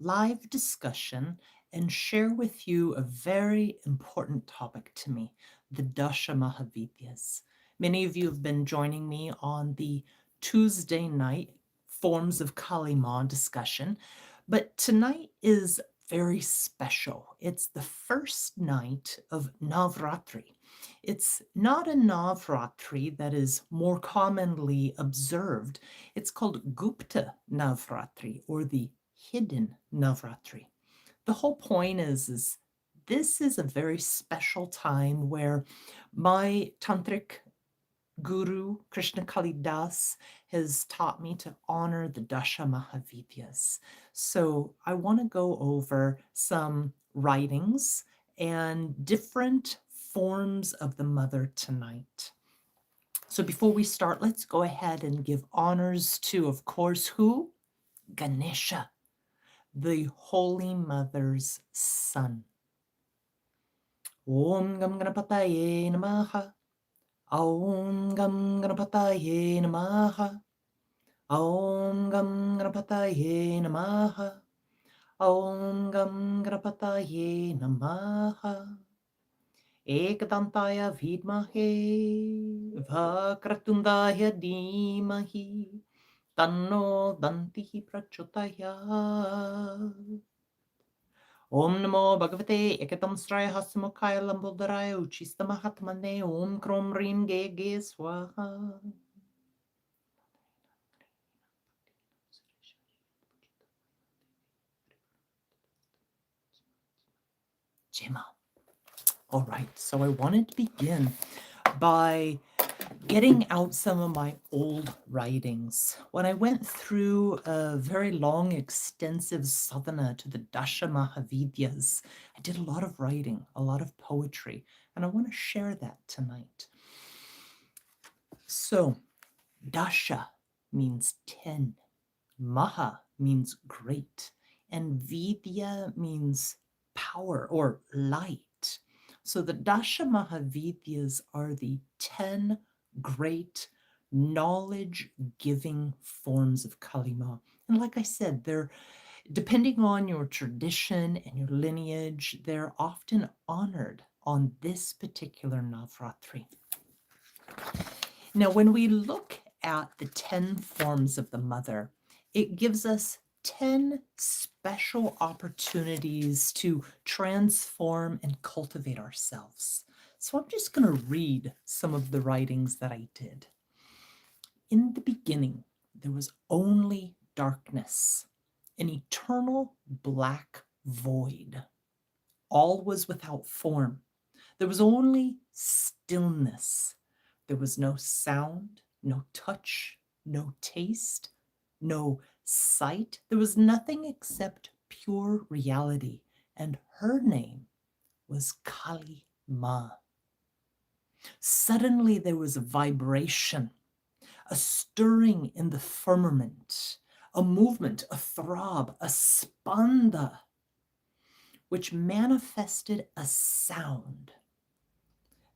live discussion and share with you a very important topic to me, the Dashamahavidyas. Many of you have been joining me on the Tuesday night forms of Kali Maa discussion, but tonight is very special. It's the first night of Navratri. It's not a Navratri that is more commonly observed. It's called Gupta Navratri, or the hidden Navratri. The whole point is this is a very special time where my tantric guru, Krishna Kali Das, has taught me to honor the Dashamahavidyas. So I want to go over some writings and different forms of the mother tonight. So before we start, let's go ahead and give honors to, of course, who? Ganesha, the Holy Mother's son. Om Gam Ganapataye Namaha. Om Gam Ganapataye Namaha. Om Gam Ganapataye Namaha. Om Gam Ganapataye Namaha. Ekadantaya Vidmahe Vakratundaya Dhimahi Tanno Dantihi Prachodayat. Om Namo Bhagavate Ekatamsraya Hasmukhaya Lambodharaya Uchistamahatmane Om Krom Rim Ge Swaha. Jima. All right, so I wanted to begin by getting out some of my old writings. When I went through a very long, extensive sadhana to the Dashamahavidyas, I did a lot of writing, a lot of poetry, and I want to share that tonight. So, Dasha means 10, Maha means great, and Vidya means power or light. So the Dashamahavidyas are the 10 great knowledge-giving forms of Kali Maa. And like I said, they're, depending on your tradition and your lineage, they're often honored on this particular Navratri. Now, when we look at the 10 forms of the mother, it gives us 10 special opportunities to transform and cultivate ourselves. So I'm just going to read some of the writings that I did. In the beginning, there was only darkness, an eternal black void. All was without form. There was only stillness. There was no sound, no touch, no taste, no sight. There was nothing except pure reality, and her name was Kali Maa. Suddenly there was a vibration, a stirring in the firmament, a movement, a throb, a spanda, which manifested a sound.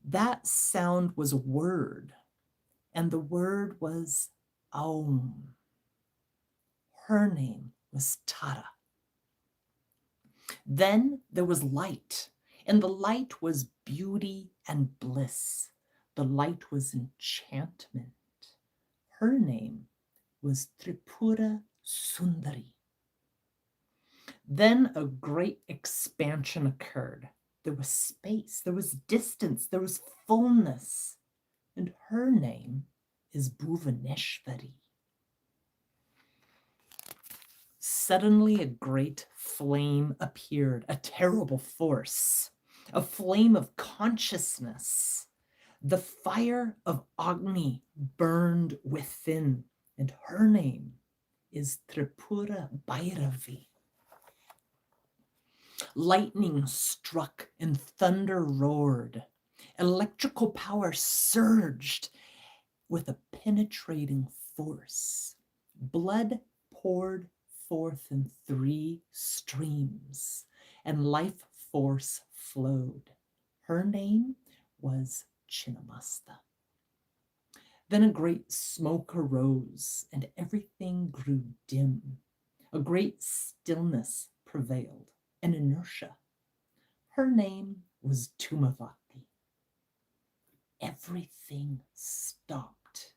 That sound was a word, and the word was Aum. Her name was Tara. Then there was light, and the light was beauty and bliss. The light was enchantment. Her name was Tripura Sundari. Then a great expansion occurred. There was space, there was distance, there was fullness. And her name is Bhuvaneshwari. Suddenly a great flame appeared, a terrible force, a flame of consciousness. The fire of Agni burned within, and her name is Tripura Bhairavi. Lightning struck and thunder roared. Electrical power surged with a penetrating force. Blood poured forth in 3 streams, and life force flowed. Her name was Chinnamasta. Then a great smoke arose, and everything grew dim. A great stillness prevailed and inertia. Her name was Tumavati. Everything stopped.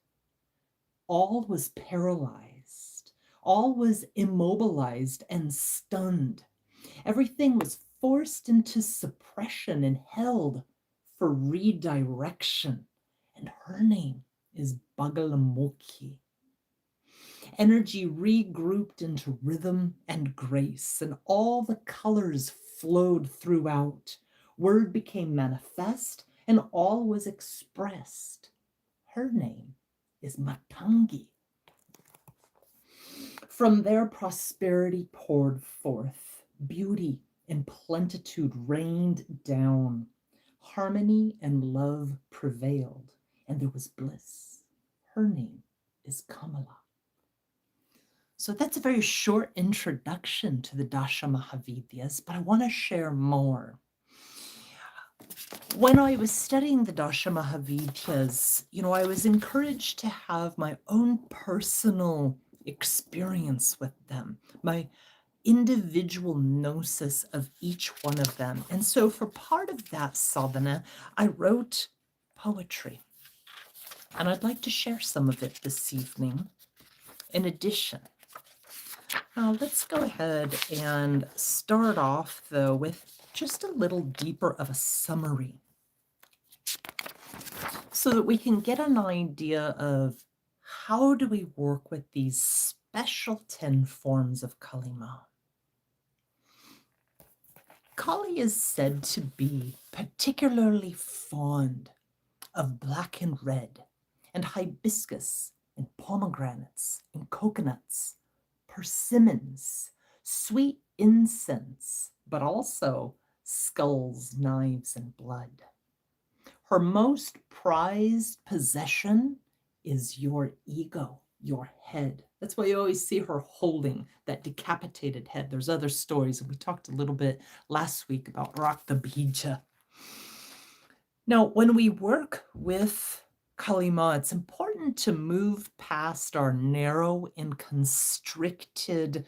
All was paralyzed. All was immobilized and stunned. Everything was forced into suppression and held for redirection. And her name is Bagalamukhi. Energy regrouped into rhythm and grace, and all the colors flowed throughout. Word became manifest, and all was expressed. Her name is Matangi. From there, prosperity poured forth. Beauty and plenitude rained down. Harmony and love prevailed, and there was bliss. Her name is Kamala. So that's a very short introduction to the Dashamahavidyas, but I want to share more. When I was studying the Dashamahavidyas, I was encouraged to have my own personal experience with them, my individual gnosis of each one of them. And so for part of that sadhana, I wrote poetry. And I'd like to share some of it this evening. In addition, let's go ahead and start off, though, with just a little deeper of a summary so that we can get an idea of how do we work with these special 10 forms of Kali Maa. Kali is said to be particularly fond of black and red, and hibiscus, and pomegranates, and coconuts, persimmons, sweet incense, but also skulls, knives, and blood. Her most prized possession is your ego, your head. That's why you always see her holding that decapitated head. There's other stories, and we talked a little bit last week about Rakta Bija. Now, when we work with Kali Maa, it's important to move past our narrow and constricted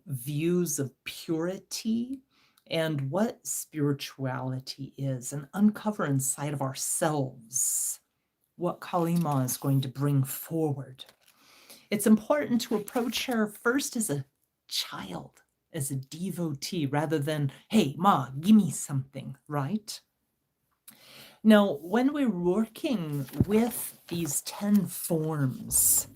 views of purity and what spirituality is, and uncover inside of ourselves what Kali Maa is going to bring forward. It's important to approach her first as a child, as a devotee, rather than, hey, Ma, give me something, right? Now, when we're working with these 10 forms,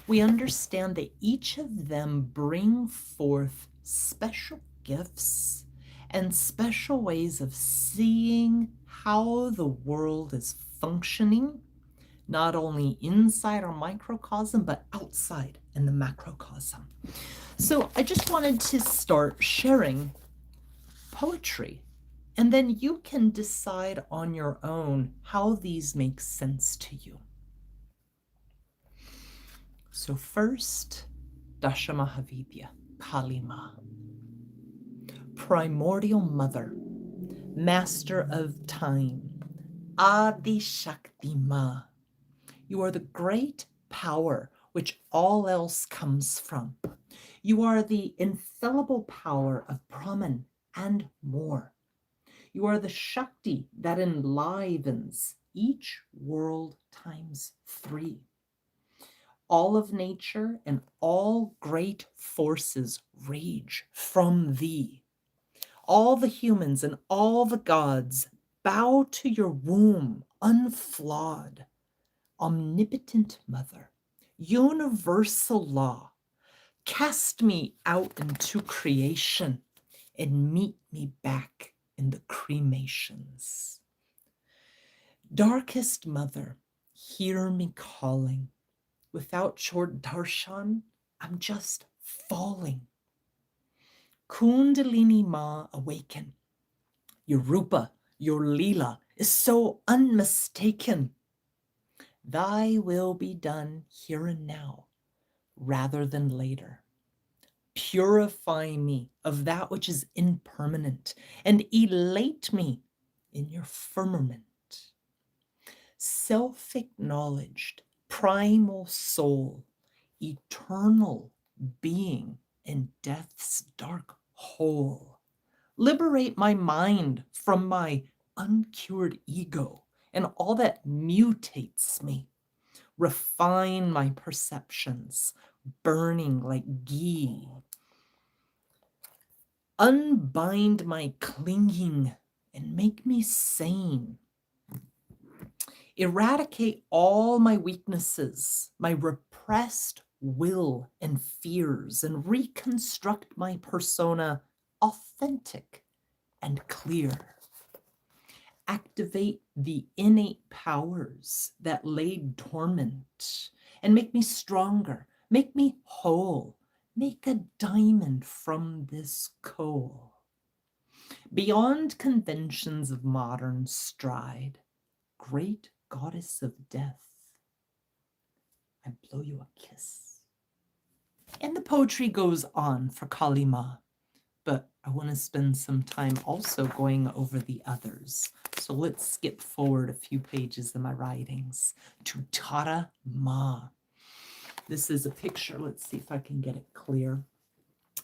we understand that each of them bring forth special gifts and special ways of seeing how the world is functioning, not only inside our microcosm, but outside in the macrocosm. So I just wanted to start sharing poetry, and then you can decide on your own how these make sense to you. So first, Dashamahavidya, Kali Maa. Primordial Mother, Master of Time, Adi Shakti Maa. You are the great power which all else comes from. You are the infallible power of Brahman and more. You are the Shakti that enlivens each world times 3. All of nature and all great forces rage from thee. All the humans and all the gods bow to your womb, unflawed. Omnipotent Mother, universal law, cast me out into creation and meet me back in the cremations. Darkest Mother, hear me calling. Without your darshan, I'm just falling. Kundalini Maa, awaken. Your rupa, your lila is so unmistaken. Thy will be done here and now, rather than later. Purify me of that which is impermanent, and elate me in your firmament. Self-acknowledged, primal soul, eternal being in death's dark whole. Liberate my mind from my uncured ego and all that mutates me. Refine my perceptions, burning like ghee. Unbind my clinging and make me sane. Eradicate all my weaknesses, my repressed will and fears, and reconstruct my persona authentic and clear. Activate the innate powers that lay dormant and make me stronger, make me whole, make a diamond from this coal. Beyond conventions of modern stride, great goddess of death, I blow you a kiss. And the poetry goes on for Kali Maa, but I want to spend some time also going over the others. So let's skip forward a few pages in my writings to Tara Maa. This is a picture, let's see if I can get it clear,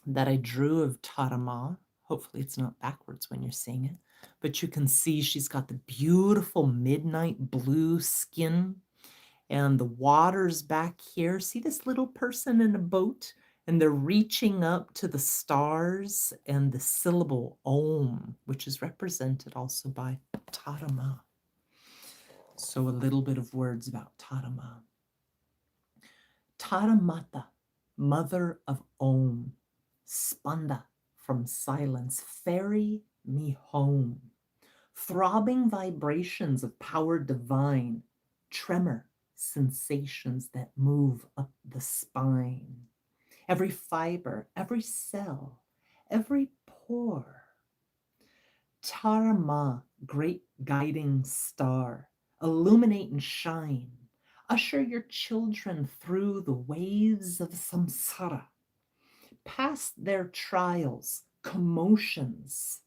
that I drew of Tara Maa. Hopefully it's not backwards when you're seeing it, but you can see she's got the beautiful midnight blue skin and the water's back here. See this little person in a boat? And they're reaching up to the stars and the syllable Om, which is represented also by Tara Maa. So a little bit of words about Tara Maa. Tara Mata, mother of Om, Spanda from silence, ferry me home. Throbbing vibrations of power divine, tremor sensations that move up the spine. Every fiber, every cell, every pore. Tara Maa, great guiding star, illuminate and shine. Usher your children through the waves of samsara, past their trials, commotions.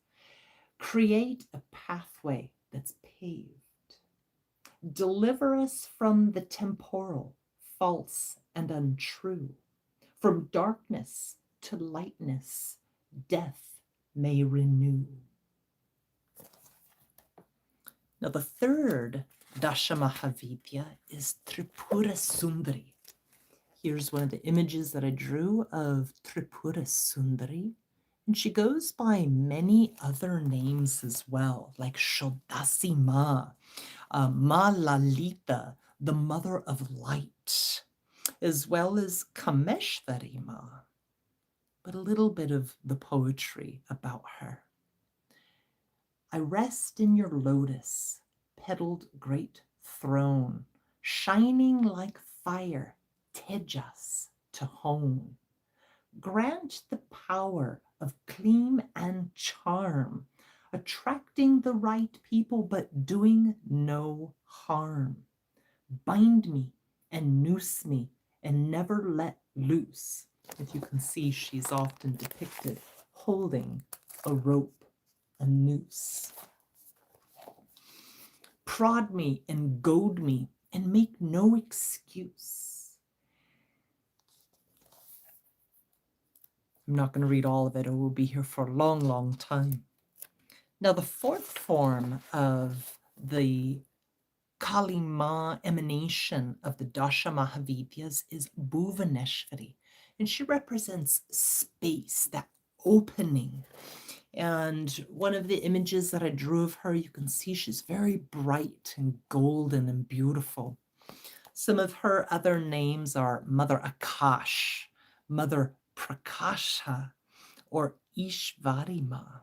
Create a pathway that's paved. Deliver us from the temporal, false and untrue. From darkness to lightness, death may renew. Now the third Dashamahavidya is Tripura Sundari. Here's one of the images that I drew of Tripura Sundari. And she goes by many other names as well, like Shodasi Maa, Ma Lalita, the mother of light, as well as Kameshvari Maa. But a little bit of the poetry about her. I rest in your lotus, petaled great throne, shining like fire, tejas to hone. Grant the power of gleam and charm, attracting the right people but doing no harm. Bind me and noose me and never let loose. If you can see, she's often depicted holding a rope, a noose. Prod me and goad me and make no excuse. I'm not going to read all of it, or we'll be here for a long, long time. Now, the fourth form of the Kali Maa emanation of the Dashamahavidyas is Bhuvaneshwari, and she represents space, that opening. And one of the images that I drew of her, you can see she's very bright and golden and beautiful. Some of her other names are Mother Akash, Mother Prakasha, or Ishvari Maa.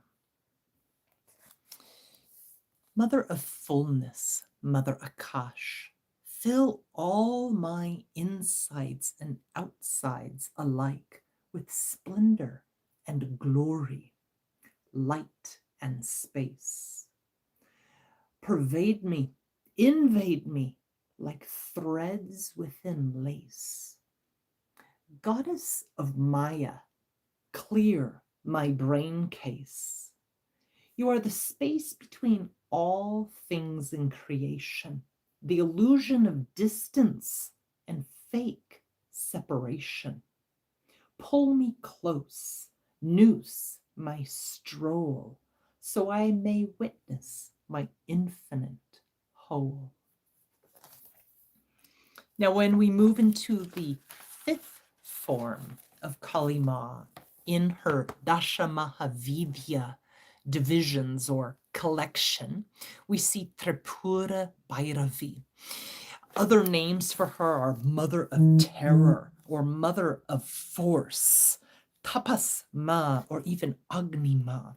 Mother of fullness, Mother Akash, fill all my insides and outsides alike with splendor and glory, light and space. Pervade me, invade me like threads within lace. Goddess of Maya, clear my brain case. You are the space between all things in creation, the illusion of distance and fake separation. Pull me close, noose my stroll, so I may witness my infinite whole. Now, when we move into the fifth form of Kali Maa in her Dashamahavidya divisions or collection, we see Tripura Bhairavi. Other names for her are Mother of Terror or Mother of Force, Tapas Ma, or even Agni Ma.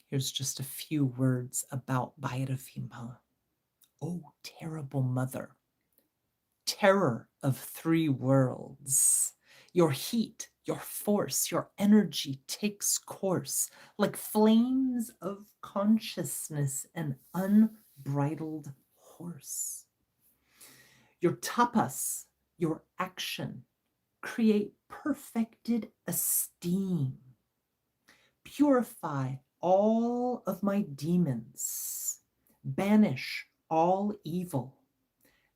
Here's just a few words about Bhairavi Ma. Oh, terrible mother, terror of three worlds. Your heat, your force, your energy takes course like flames of consciousness, an unbridled horse. Your tapas, your action, create perfected esteem. Purify all of my demons. Banish all evil.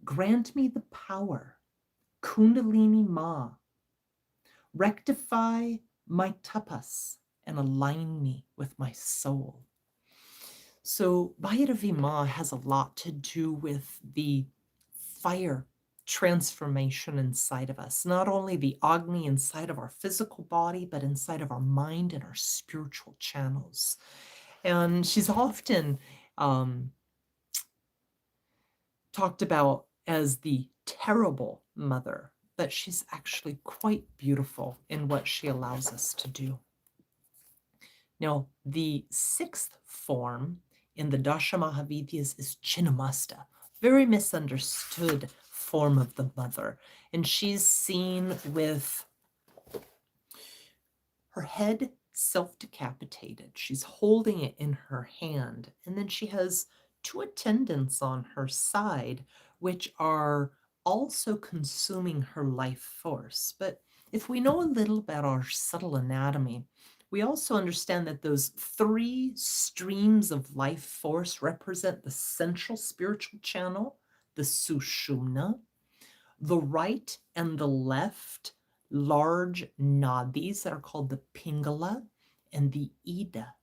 Grant me the power, Kundalini Ma. Rectify my tapas and align me with my soul. So Bhairavi Ma has a lot to do with the fire transformation inside of us, not only the Agni inside of our physical body, but inside of our mind and our spiritual channels. And she's often talked about as the terrible mother, but she's actually quite beautiful in what she allows us to do. Now, the sixth form in the Dashamahavidyas is Chinnamasta, very misunderstood form of the mother. And she's seen with her head self-decapitated. She's holding it in her hand. And then she has two attendants on her side, which are also consuming her life force. But if we know a little about our subtle anatomy, we also understand that those three streams of life force represent the central spiritual channel, the Sushumna, the right and the left large nadis that are called the Pingala and the Ida.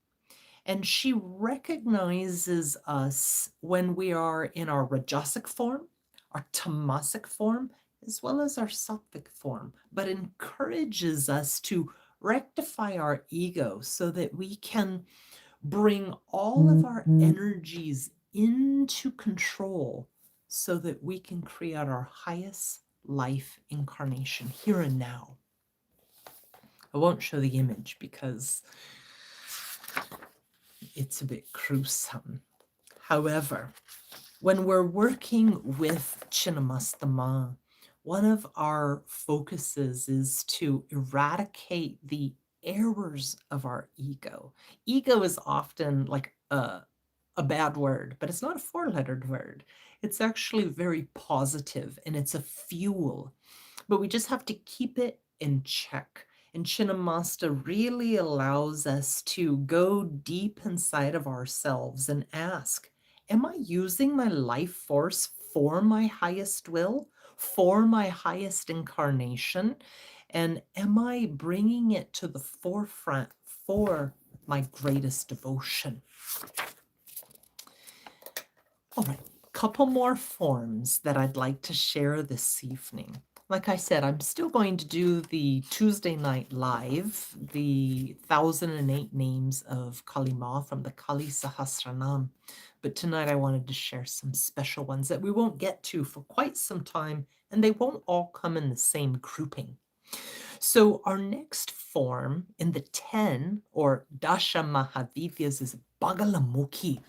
And she recognizes us when we are in our Rajasic form, our Tamasic form, as well as our Sattvic form, but encourages us to rectify our ego so that we can bring all of our energies into control so that we can create our highest life incarnation here and now. I won't show the image because it's a bit gruesome. However, when we're working with Chinnamasta, one of our focuses is to eradicate the errors of our ego. Ego is often like a bad word, but it's not a four-lettered word. It's actually very positive and it's a fuel, but we just have to keep it in check. And Chinnamasta really allows us to go deep inside of ourselves and ask, am I using my life force for my highest will, for my highest incarnation? And am I bringing it to the forefront for my greatest devotion? All right, couple more forms that I'd like to share this evening. Like I said, I'm still going to do the Tuesday night live, the 1008 names of Kali Maa from the Kali Sahasranam. But tonight I wanted to share some special ones that we won't get to for quite some time, and they won't all come in the same grouping. So our next form in the 10 or Dashamahavidyas is Bagalamukhi.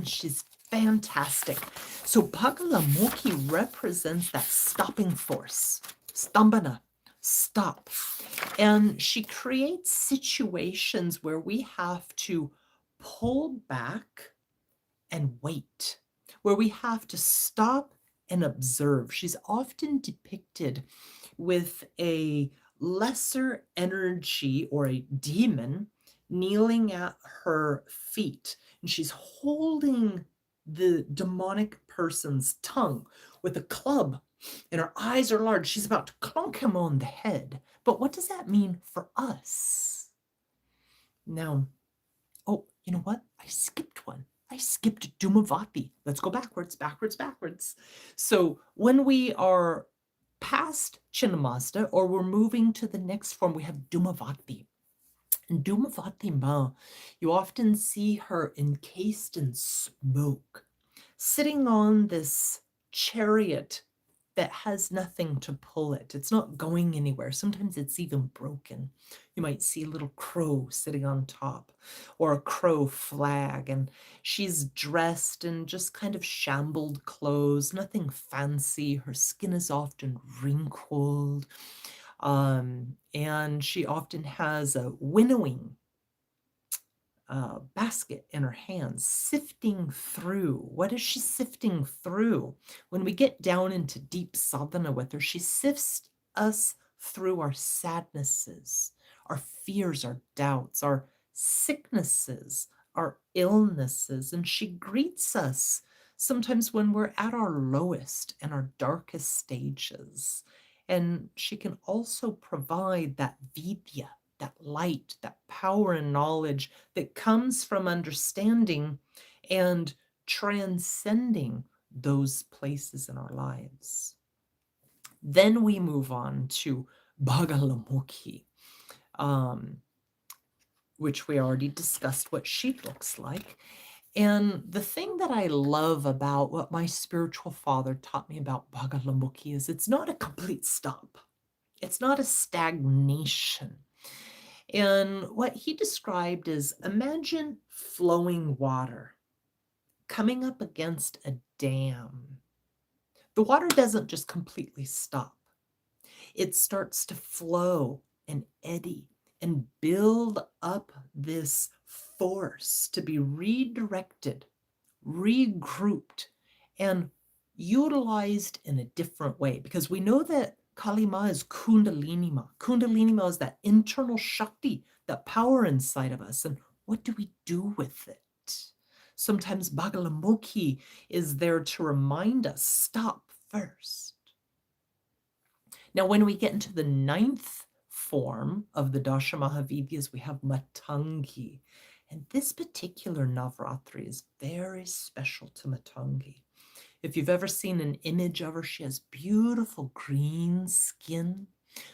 She's fantastic. So Bagalamukhi represents that stopping force, stambhana, stop. And she creates situations where we have to pull back and wait, where we have to stop and observe. She's often depicted with a lesser energy or a demon kneeling at her feet. And she's holding the demonic person's tongue with a club, and her eyes are large. She's about to clunk him on the head, But what does that mean for us? Now, oh, you know what? I skipped one. I skipped Dumavati. Let's go backwards, backwards, backwards. So when we are past Chinnamasta or we're moving to the next form, we have Dumavati. And Dumavati Ma, you often see her encased in smoke, sitting on this chariot that has nothing to pull it. It's not going anywhere. Sometimes it's even broken. You might see a little crow sitting on top or a crow flag, and she's dressed in just kind of shambled clothes, nothing fancy. Her skin is often wrinkled, and she often has a winnowing basket in her hands, sifting through. What is she sifting through? When we get down into deep sadhana with her, she sifts us through our sadnesses, our fears, our doubts, our sicknesses, our illnesses, and she greets us sometimes when we're at our lowest and our darkest stages. And she can also provide that vidya, that light, that power and knowledge that comes from understanding and transcending those places in our lives. Then we move on to Bagalamukhi, which we already discussed what she looks like. And the thing that I love about what my spiritual father taught me about Bagalamukhi is it's not a complete stop. It's not a stagnation. And what he described is imagine flowing water coming up against a dam. The water doesn't just completely stop, it starts to flow and eddy and build up this force to be redirected, regrouped, and utilized in a different way. Because we know that Kali Maa is Kundalini Maa. Kundalini Maa is that internal Shakti, that power inside of us. And what do we do with it? Sometimes Bagalamukhi is there to remind us, stop first. Now, when we get into the 9th form of the Dashamahavidyas, we have Matangi. And this particular Navratri is very special to Matangi. If you've ever seen an image of her, she has beautiful green skin.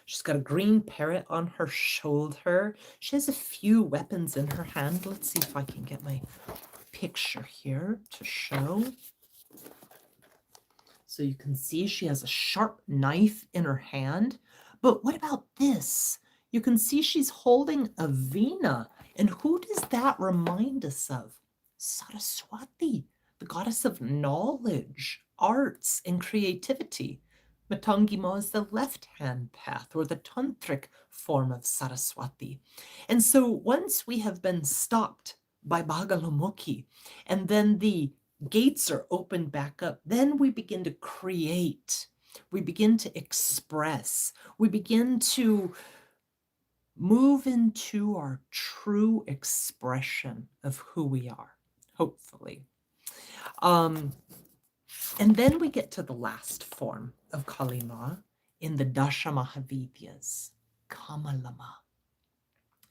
She's got a green parrot on her shoulder. She has a few weapons in her hand. Let's see if I can get my picture here to show. So you can see she has a sharp knife in her hand. But what about this? You can see she's holding a veena. And who does that remind us of? Saraswati, the goddess of knowledge, arts, and creativity. Matangi Maa is the left-hand path, or the tantric form of Saraswati. And so once we have been stopped by Bagalamukhi, and then the gates are opened back up, then we begin to create, we begin to express, we begin to move into our true expression of who we are, hopefully. And then we get to the last form of Kali Maa in the Dashamahavidyas, Kamala Maa.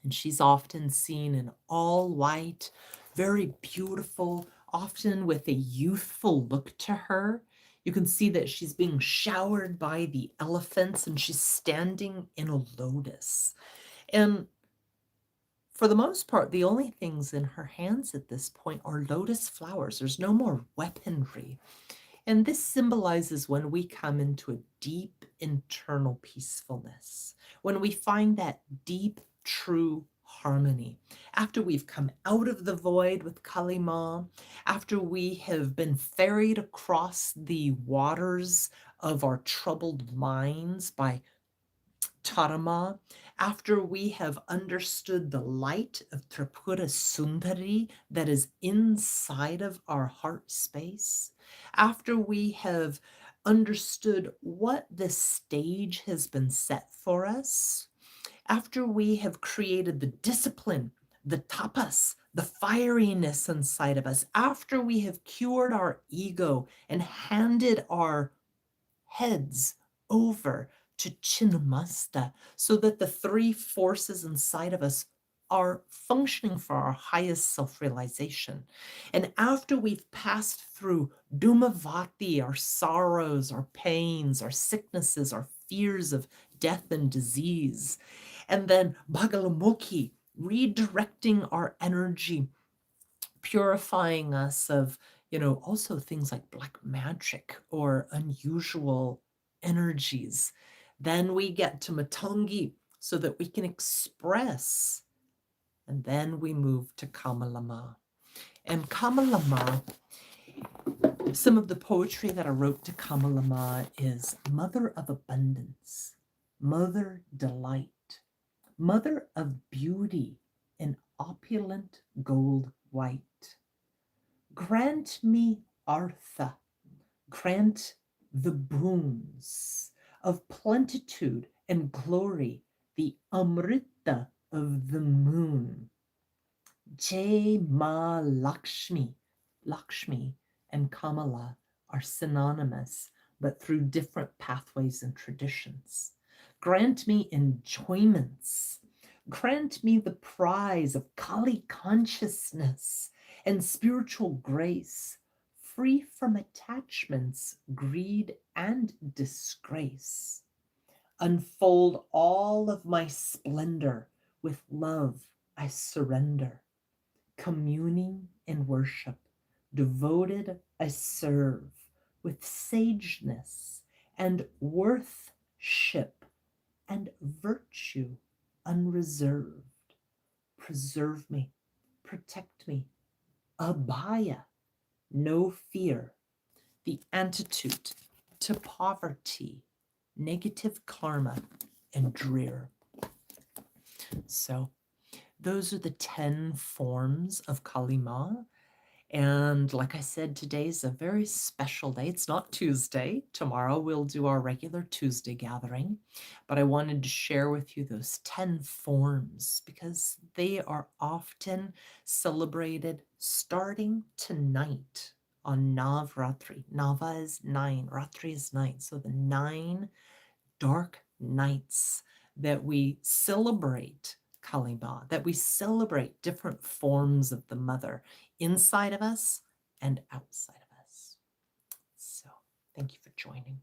And she's often seen in all white, very beautiful, often with a youthful look to her. You can see that she's being showered by the elephants and she's standing in a lotus. And for the most part, the only things in her hands at this point are lotus flowers. There's no more weaponry. And this symbolizes when we come into a deep internal peacefulness, when we find that deep, true harmony. After we've come out of the void with Kali Maa, after we have been ferried across the waters of our troubled minds by Tarama, after we have understood the light of Tripura Sundari that is inside of our heart space, after we have understood what this stage has been set for us, after we have created the discipline, the tapas, the fieriness inside of us, after we have cured our ego and handed our heads over to Chinnamasta, so that the three forces inside of us are functioning for our highest self-realization. And after we've passed through Dumavati, our sorrows, our pains, our sicknesses, our fears of death and disease, and then Bhagalamukhi, redirecting our energy, purifying us of, also things like black magic or unusual energies. Then we get to Matangi so that we can express. And then we move to Kali Maa. And Kali Maa, some of the poetry that I wrote to Kali Maa is Mother of Abundance, Mother Delight, Mother of Beauty in opulent gold white. Grant me Artha, grant the boons of plenitude and glory, the Amrita of the moon. Jai Ma Lakshmi. Lakshmi and Kamala are synonymous, but through different pathways and traditions. Grant me enjoyments. Grant me the prize of Kali consciousness and spiritual grace, free from attachments, greed, and disgrace. Unfold all of my splendor, with love I surrender. Communing in worship, devoted I serve, with sageness and worthship and virtue unreserved. Preserve me, protect me, abhaya, no fear, the antidote to poverty, negative karma, and drear. So those are the 10 forms of Kali Maa. And like I said, today's a very special day. It's not Tuesday. Tomorrow we'll do our regular Tuesday gathering. But I wanted to share with you those 10 forms because they are often celebrated starting tonight on Navratri. Nava is 9, Ratri is 9. So the 9 dark nights that we celebrate Kali Maa, that we celebrate different forms of the mother inside of us and outside of us. So thank you for joining.